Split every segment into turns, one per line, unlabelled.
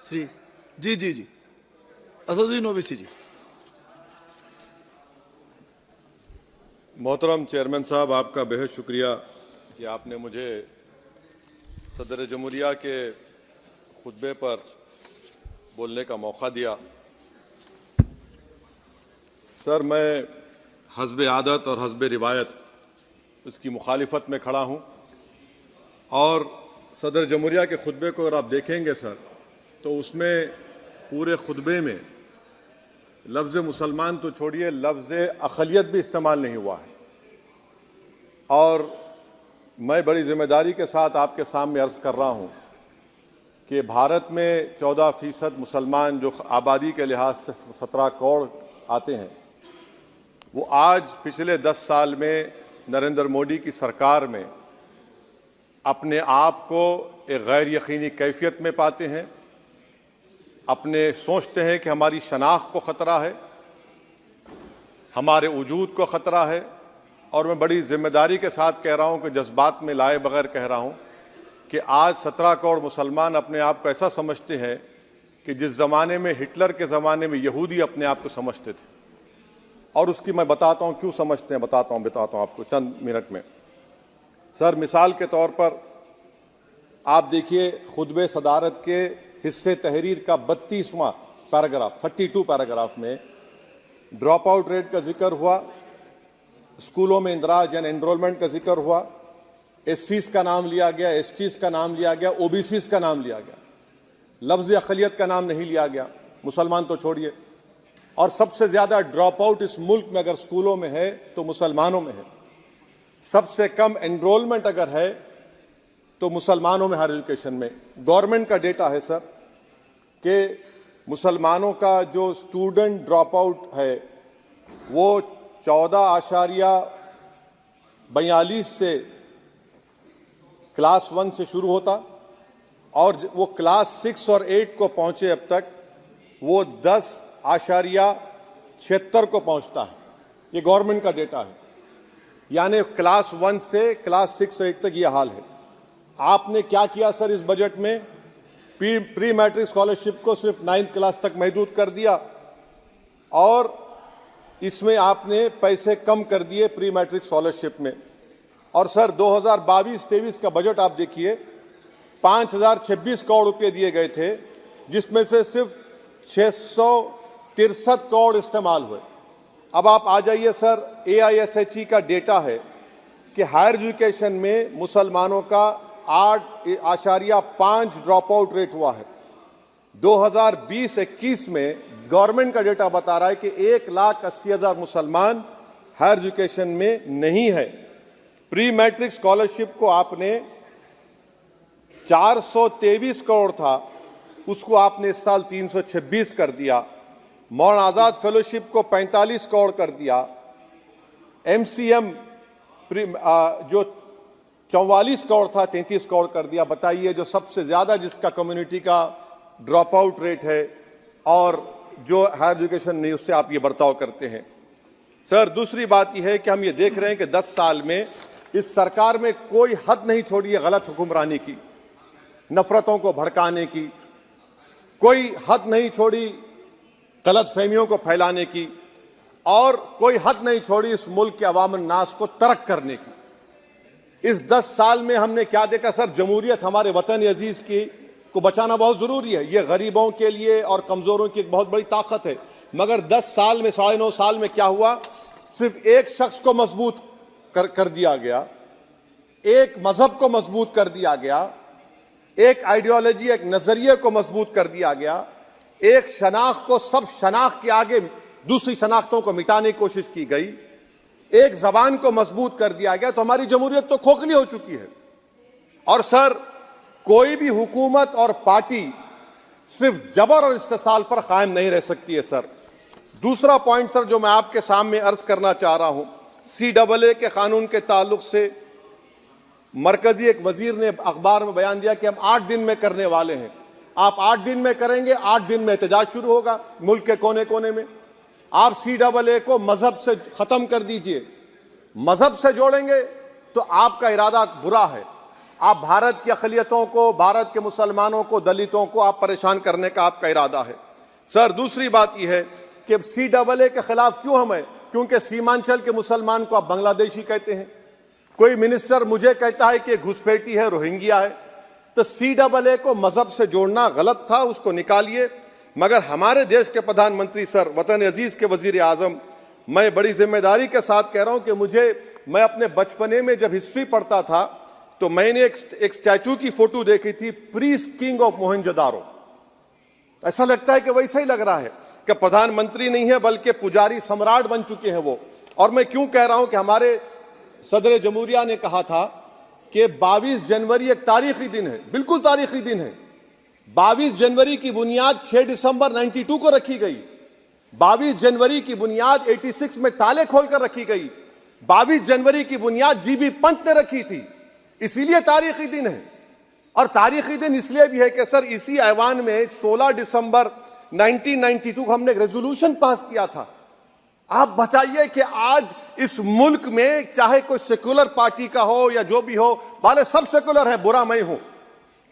श्री जी जी जी असदुद्दीन ओवैसी जी।
मोहतरम चेयरमैन साहब, आपका बेहद शुक्रिया कि आपने मुझे सदर जमहूरिया के खुतबे पर बोलने का मौका दिया। सर, मैं हस्ब आदत और हस्ब रिवायत इसकी मुखालिफत में खड़ा हूँ और सदर जमहूरिया के खुतबे को अगर आप देखेंगे सर, तो उसमें पूरे खुतबे में लफ्ज़ मुसलमान तो छोड़िए, लफ्ज़ अक़लियत भी इस्तेमाल नहीं हुआ है। और मैं बड़ी ज़िम्मेदारी के साथ आपके सामने अर्ज़ कर रहा हूँ कि भारत में 14% मुसलमान जो आबादी के लिहाज से 17 करोड़ आते हैं, वो आज पिछले 10 साल में नरेंद्र मोदी की सरकार में अपने आप को एक गैर यकीनी कैफियत में पाते हैं, अपने सोचते हैं कि हमारी शनाख्त को ख़तरा है, हमारे वजूद को ख़तरा है। और मैं बड़ी ज़िम्मेदारी के साथ कह रहा हूँ कि जज्बात में लाए बगैर कह रहा हूँ कि आज 17 करोड़ मुसलमान अपने आप को ऐसा समझते हैं कि जिस ज़माने में हिटलर के ज़माने में यहूदी अपने आप को समझते थे। और उसकी मैं बताता हूँ क्यों समझते हैं, बताता हूँ आपको चंद मिनट में। सर, मिसाल के तौर पर आप देखिए खुतबे सदारत के हिस्से तहरीर का 32वां पैराग्राफ 32 पैराग्राफ में ड्रॉप आउट रेट का जिक्र हुआ, स्कूलों में इंदराज यानी एनरोलमेंट का जिक्र हुआ, एससीज का नाम लिया गया, एसटीज का नाम लिया गया, ओबीसीज का नाम लिया गया, लफ्ज़ अक़लियत का नाम नहीं लिया गया, मुसलमान तो छोड़िए। और सबसे ज़्यादा ड्रॉप आउट इस मुल्क में अगर स्कूलों में है तो मुसलमानों में है। सबसे कम एनरोलमेंट अगर है तो मुसलमानों में हायर एजुकेशन में। गवर्नमेंट का डेटा है सर कि मुसलमानों का जो स्टूडेंट ड्रॉप आउट है वो 14.42 से क्लास 1 से शुरू होता और वो क्लास 6 और 8 को पहुंचे अब तक वो 10.76 को पहुंचता है। ये गवर्नमेंट का डेटा है, यानी क्लास 1 से क्लास 6 8 तक ये हाल है। आपने क्या किया सर इस बजट में? प्री मैट्रिक स्कॉलरशिप को सिर्फ 9th क्लास तक महदूद कर दिया और इसमें आपने पैसे कम कर दिए प्री मैट्रिक स्कॉलरशिप में। और सर 2022-23 का बजट आप देखिए, 5026 करोड़ रुपए दिए गए थे, जिसमें से सिर्फ 663 करोड़ इस्तेमाल हुए। अब आप आ जाइए सर, AISHE का डेटा है कि हायर एजुकेशन में मुसलमानों का 8.5 ड्रॉप आउट रेट हुआ है। 2020-21 में गवर्नमेंट का डेटा बता रहा है कि 1,80,000 मुसलमान हायर एजुकेशन में नहीं है। प्री मैट्रिक स्कॉलरशिप को आपने 423 करोड़ था, उसको आपने इस साल 326 कर दिया। मौलाना आज़ाद फेलोशिप को 45 करोड़ कर दिया। MCM जो 44 करोड़ था 33 करोड़ कर दिया। बताइए, जो सबसे ज़्यादा जिसका कम्युनिटी का ड्रॉप आउट रेट है और जो हायर एजुकेशन नहीं, उससे आप ये बर्ताव करते हैं। सर, दूसरी बात यह है कि हम ये देख रहे हैं कि 10 साल में इस सरकार में कोई हद नहीं छोड़ी है गलत हुक्मरानी की, नफरतों को भड़काने की, कोई हद नहीं छोड़ी गलत फहमियों को फैलाने की, और कोई हद नहीं छोड़ी इस मुल्क के अवाम नास को तर्क करने की। इस 10 साल में हमने क्या देखा सर? जमहूरियत हमारे वतन अजीज की को बचाना बहुत ज़रूरी है। ये गरीबों के लिए और कमज़ोरों की एक बहुत बड़ी ताकत है। मगर 10 साल में 9.5 साल में क्या हुआ? सिर्फ एक शख्स को मजबूत कर दिया गया, एक मजहब को मजबूत कर दिया गया, एक आइडियोलॉजी, एक नज़रिए को मजबूत कर दिया गया, एक शनाख्त को सब शनाख्त के आगे दूसरी शनाख्तों को मिटाने की कोशिश की गई, एक ज़बान को मजबूत कर दिया गया। तो हमारी जमहूरियत तो खोखली हो चुकी है। और सर, कोई भी हुकूमत और पार्टी सिर्फ जबर और इस्तेसाल पर कायम नहीं रह सकती है सर। दूसरा पॉइंट सर जो मैं आपके सामने अर्ज करना चाह रहा हूं, CAA के कानून के ताल्लुक से मरकजी एक वजीर ने अखबार में बयान दिया कि हम 8 दिन में करने वाले हैं। आप 8 दिन में करेंगे, 8 दिन में एहतजाज शुरू होगा मुल्क के कोने कोने में। आप CAA को मजहब से खत्म कर दीजिए, मजहब से जोड़ेंगे तो आपका इरादा बुरा है। आप भारत की अक़लियतों को, भारत के मुसलमानों को, दलितों को आप परेशान करने का आपका इरादा है। सर दूसरी बात यह है कि CAA के खिलाफ क्यों हम हैं? क्योंकि सीमांचल के मुसलमान को आप बांग्लादेशी कहते हैं। कोई मिनिस्टर मुझे कहता है कि घुसपैठी है, रोहिंग्या है। तो CAA को मजहब से जोड़ना गलत था, उसको निकालिए। मगर हमारे देश के प्रधानमंत्री सर, वतन अजीज के वजीर आजम, मैं बड़ी जिम्मेदारी के साथ कह रहा हूं कि मैं अपने बचपने में जब हिस्ट्री पढ़ता था तो मैंने एक स्टैचू की फोटो देखी थी, प्रीस्ट किंग ऑफ मोहनजोदारो। ऐसा लगता है कि वैसा ही लग रहा है कि प्रधानमंत्री नहीं है बल्कि पुजारी सम्राट बन चुके हैं वो। और मैं क्यों कह रहा हूं कि हमारे सदर जमहूरिया ने कहा था कि 22 जनवरी एक तारीखी दिन है, बिल्कुल तारीखी दिन है। 22 जनवरी की बुनियाद 6 दिसंबर 92 को रखी गई। 22 जनवरी की बुनियाद 86 में ताले खोलकर रखी गई। 22 जनवरी की बुनियाद GB पंत ने रखी थी, इसीलिए तारीखी दिन है। और तारीखी दिन इसलिए भी है कि सर इसी ऐवान में 16 दिसंबर 1992 को हमने एक रेजोल्यूशन पास किया था। आप बताइए कि आज इस मुल्क में चाहे कोई सेकुलर पार्टी का हो या जो भी हो, वाले सब सेकुलर है, बुरा मैं हूं,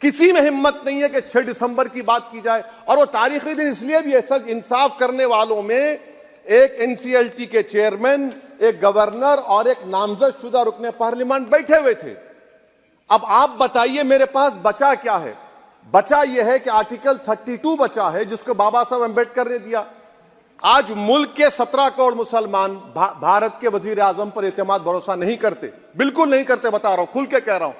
किसी में हिम्मत नहीं है कि 6 दिसंबर की बात की जाए। और वो तारीखी दिन इसलिए भी है सर, इंसाफ करने वालों में एक NCLT के चेयरमैन, एक गवर्नर और एक नामजद शुदा रुकने पार्लियामेंट बैठे हुए थे। अब आप बताइए मेरे पास बचा क्या है? बचा यह है कि आर्टिकल 32 बचा है जिसको बाबा साहब अम्बेडकर ने दिया। आज मुल्क के 17 करोड़ मुसलमान भारत के वजीर आजम पर एतमाद भरोसा नहीं करते, बिल्कुल नहीं करते, बता रहा हूं, खुल के कह रहा हूं।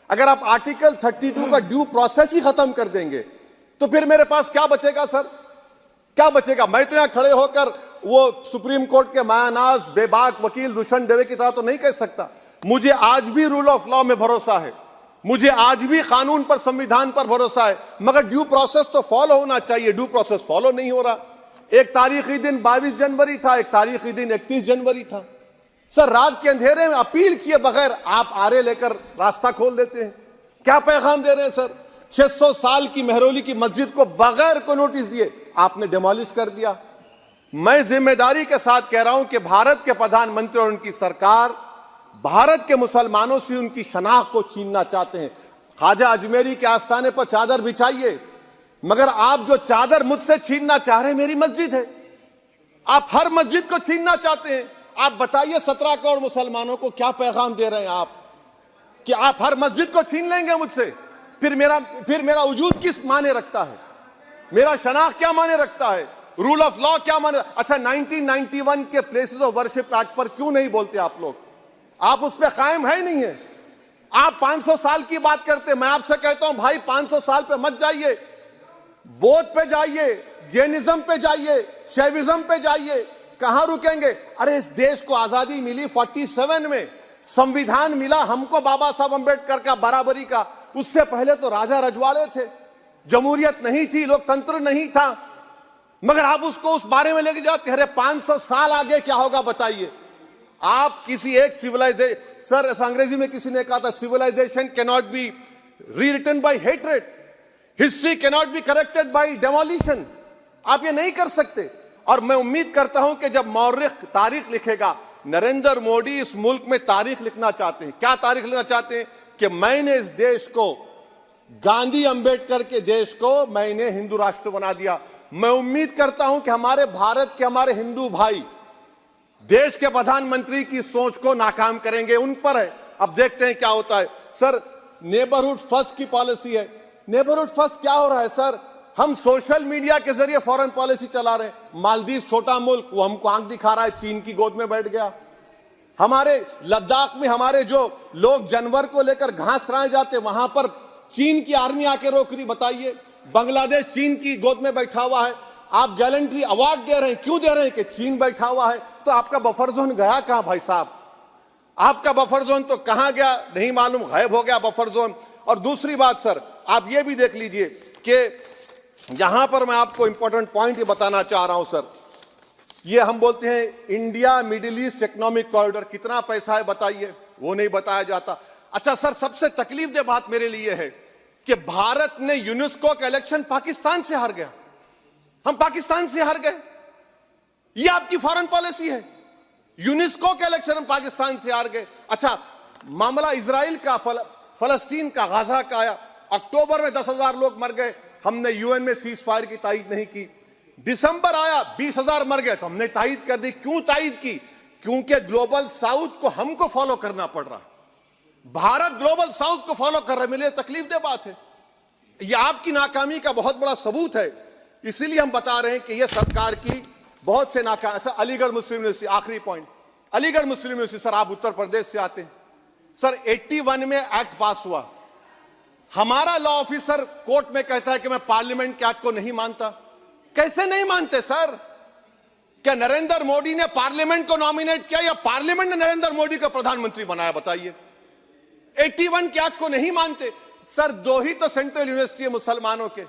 अगर आप आर्टिकल 32 का ड्यू प्रोसेस ही खत्म कर देंगे तो फिर मेरे पास क्या बचेगा सर? क्या बचेगा? मैं तो यहां खड़े होकर वो सुप्रीम कोर्ट के मायानाज बेबाक वकील दुष्यंत दवे की तरह तो नहीं कह सकता। मुझे आज भी रूल ऑफ लॉ में भरोसा है, मुझे आज भी कानून पर, संविधान पर भरोसा है, मगर ड्यू प्रोसेस तो फॉलो होना चाहिए। ड्यू प्रोसेस फॉलो नहीं हो रहा। एक तारीखी दिन 22 जनवरी था, एक तारीखी दिन 31 जनवरी था। सर रात के अंधेरे में अपील किए बगैर आप आरे लेकर रास्ता खोल देते हैं। क्या पैगाम दे रहे हैं सर? 600 साल की मेहरौली की मस्जिद को बगैर को नोटिस दिए आपने डिमोलिश कर दिया। मैं जिम्मेदारी के साथ कह रहा हूं कि भारत के प्रधानमंत्री और उनकी सरकार भारत के मुसलमानों से उनकी शनाख्त को छीनना चाहते हैं। ख्वाजा अजमेरी के आस्थाने पर चादर बिछाइए, मगर आप जो चादर मुझसे छीनना चाह रहे हैं, मेरी मस्जिद है, आप हर मस्जिद को छीनना चाहते हैं। आप बताइए 17 करोड़ मुसलमानों को क्या पैगाम दे रहे हैं आप कि आप हर मस्जिद को छीन लेंगे मुझसे? फिर मेरा वजूद किस माने रखता है? मेरा शनाख्त क्या माने रखता है? रूल ऑफ लॉ क्या माने? अच्छा 1991 के प्लेसेस ऑफ वर्शिप एक्ट पर क्यों नहीं बोलते आप लोग? आप उस पर कायम है ही नहीं है। आप 500 साल की बात करते, मैं आपसे कहता हूं भाई 500 साल पे मत जाइए, बौद्ध पे जाइए, जैनिज्म पे जाइए, शैविज्म पे जाइए, कहां रुकेंगे? अरे इस देश को आजादी मिली 47 में, संविधान मिला हमको बाबा साहब अम्बेडकर का, बराबरी का। उससे पहले तो राजा रजवाड़े थे, जमहूरियत नहीं थी, लोकतंत्र नहीं था, मगर आप उसको उस बारे में लेके जाते हैं। अरे 500 साल आगे क्या होगा बताइए? आप किसी एक सिविलाइजेशन, सर अंग्रेजी में किसी ने कहा था, civilisation can not be rewritten by hatred, history can not be corrected by demolition. आप ये नहीं कर सकते। और मैं उम्मीद करता हूं कि जब मौर्रिख तारीख लिखेगा, नरेंद्र मोदी इस मुल्क में तारीख लिखना चाहते हैं। क्या तारीख लिखना चाहते हैं? कि मैंने इस देश को, गांधी अंबेडकर के देश को मैंने हिंदू राष्ट्र बना दिया। मैं उम्मीद करता हूं कि हमारे भारत के हमारे हिंदू भाई देश के प्रधानमंत्री की सोच को नाकाम करेंगे, उन पर है। अब देखते हैं क्या होता है। सर नेबरहुड फर्स्ट की पॉलिसी है। नेबरहुड फर्स्ट क्या हो रहा है सर? हम सोशल मीडिया के जरिए फॉरेन पॉलिसी चला रहे हैं। मालदीव छोटा मुल्क, वो हमको आंख दिखा रहा है, चीन की गोद में बैठ गया। हमारे लद्दाख में हमारे जो लोग जानवर को लेकर घास चराए जाते, वहां पर चीन की आर्मी आके रोक रही। बताइए, बांग्लादेश चीन की गोद में बैठा हुआ है। आप गैलेंट्री अवार्ड दे रहे हैं, क्यों दे रहे हैं? कि चीन बैठा हुआ है। तो आपका बफर जोन गया कहां भाई साहब? आपका बफर जोन तो कहां गया नहीं मालूम, गायब हो गया बफर जोन। और दूसरी बात सर, आप ये भी देख लीजिए कि यहां पर मैं आपको इंपॉर्टेंट पॉइंट ये बताना चाह रहा हूं सर। ये हम बोलते हैं India middle east economic corridor, कितना पैसा है बताइए? वो नहीं बताया जाता। अच्छा सर, सबसे तकलीफ दे बात मेरे लिए है कि भारत ने यूनेस्को का इलेक्शन पाकिस्तान से हार गया। हम पाकिस्तान से हार गए, ये आपकी फॉरेन पॉलिसी है। यूनेस्को के इलेक्शन हम पाकिस्तान से हार गए। अच्छा, मामला इजराइल का फलस्तीन का, गाजा का आया। अक्टूबर में 10,000 लोग मर गए, हमने यूएन में सीज फायर की तायीद नहीं की। दिसंबर आया, 20,000 मर गए, तो हमने तायीद कर दी। क्यों तायीद की? क्योंकि ग्लोबल साउथ को हमको फॉलो करना पड़ रहा है। भारत ग्लोबल साउथ को फॉलो कर रहा है। मेरे लिए तकलीफदेह बात है। यह आपकी नाकामी का बहुत बड़ा सबूत है। इसीलिए हम बता रहे हैं कि यह सरकार की बहुत से नाकाम। अलीगढ़ मुस्लिम यूनिवर्सिटी, आखिरी पॉइंट, अलीगढ़ मुस्लिम यूनिवर्सिटी। सर, आप उत्तर प्रदेश से आते हैं। सर, 81 में एक्ट पास हुआ। हमारा लॉ ऑफिसर कोर्ट में कहता है कि मैं पार्लियामेंट के एक्ट को नहीं मानता। कैसे नहीं मानते सर? क्या नरेंद्र मोदी ने पार्लियामेंट को नॉमिनेट किया या पार्लियामेंट ने नरेंद्र मोदी को प्रधानमंत्री बनाया? बताइए। 81 के एक्ट को नहीं मानते। सर, 2 ही तो सेंट्रल यूनिवर्सिटी है मुसलमानों के।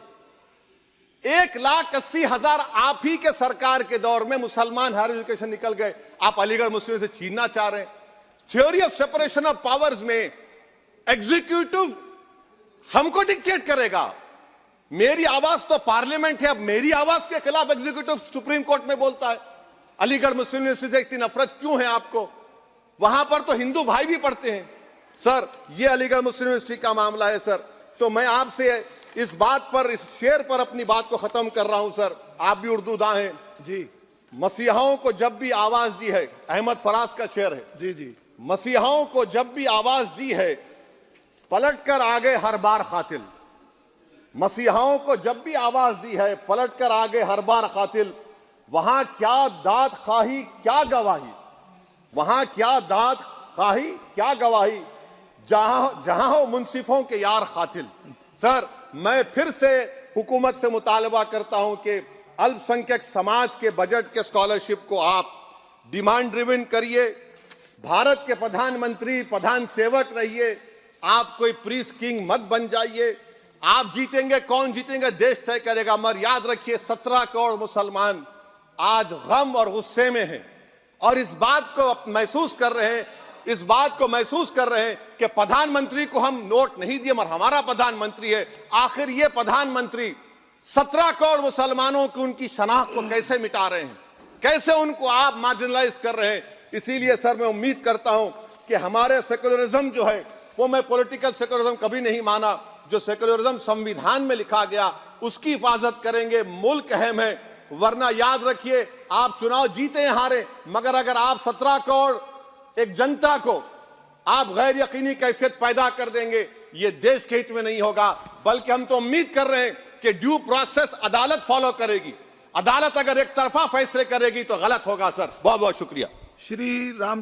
1,80,000 आप ही के सरकार के दौर में मुसलमान हायर एजुकेशन निकल गए। आप अलीगढ़ मुस्लिम से छीनना चाह रहे हैं। Theory of separation of powers में एग्जीक्यूटिव हमको डिक्टेट करेगा। मेरी आवाज तो पार्लियामेंट है, अब मेरी आवाज के खिलाफ एग्जीक्यूटिव सुप्रीम कोर्ट में बोलता है। अलीगढ़ मुस्लिम यूनिवर्सिटी से इतनी नफरत क्यों है आपको? वहां पर तो हिंदू भाई भी पढ़ते हैं। सर, ये अलीगढ़ मुस्लिम यूनिवर्सिटी का मामला है सर। तो मैं आपसे इस बात पर, इस शेर पर अपनी बात को खत्म कर रहा हूं सर। आप भी उर्दू दां हैं
जी।
मसीहाओं को जब भी आवाज दी है, अहमद फराज का शेर है
जी जी।
मसीहाओं को जब भी आवाज दी है, पलट कर आगे हर बार कातिल। मसीहाओं को जब भी आवाज दी है, पलट कर आगे हर बार कातिल। वहां क्या दाद खाही क्या गवाही, वहां क्या दाद खाही क्या गवाही, जहां हो मुंसिफों के यार कातिल। सर, मैं फिर से हुकूमत से मुतालबा करता हूं कि अल्पसंख्यक समाज के बजट के स्कॉलरशिप को आप डिमांड ड्रिवन करिए। भारत के प्रधानमंत्री, प्रधान सेवक रहिए। आप कोई प्रीस किंग मत बन जाइए। आप जीतेंगे, कौन जीतेंगे देश तय करेगा। मगर याद रखिए, 17 करोड़ मुसलमान आज गम और गुस्से में हैं और इस बात को महसूस कर रहे हैं, इस बात को महसूस कर रहे हैं कि प्रधानमंत्री को हम नोट नहीं दिए मगर हमारा प्रधानमंत्री है। आखिर ये प्रधानमंत्री 17 करोड़ मुसलमानों की उनकी शनाख्त को कैसे मिटा रहे हैं, कैसे उनको आप मार्जिनलाइज कर रहे हैं। इसीलिए सर, मैं उम्मीद करता हूं कि हमारे सेक्युलरिज्म जो है, वो मैं पॉलिटिकल सेक्युलरिज्म कभी नहीं माना। जो सेक्युलरिज्म संविधान में लिखा गया उसकी हिफाजत करेंगे। मुल्क अहम है, वरना याद रखिए, आप चुनाव जीते या हारे, मगर अगर आप 17 करोड़ एक जनता को आप गैर यकीनी कैफियत पैदा कर देंगे, ये देश के हित में नहीं होगा। बल्कि हम तो उम्मीद कर रहे हैं कि ड्यू प्रोसेस अदालत फॉलो करेगी। अदालत अगर एक तरफा फैसले करेगी तो गलत होगा। सर, बहुत बहुत शुक्रिया।
श्री राम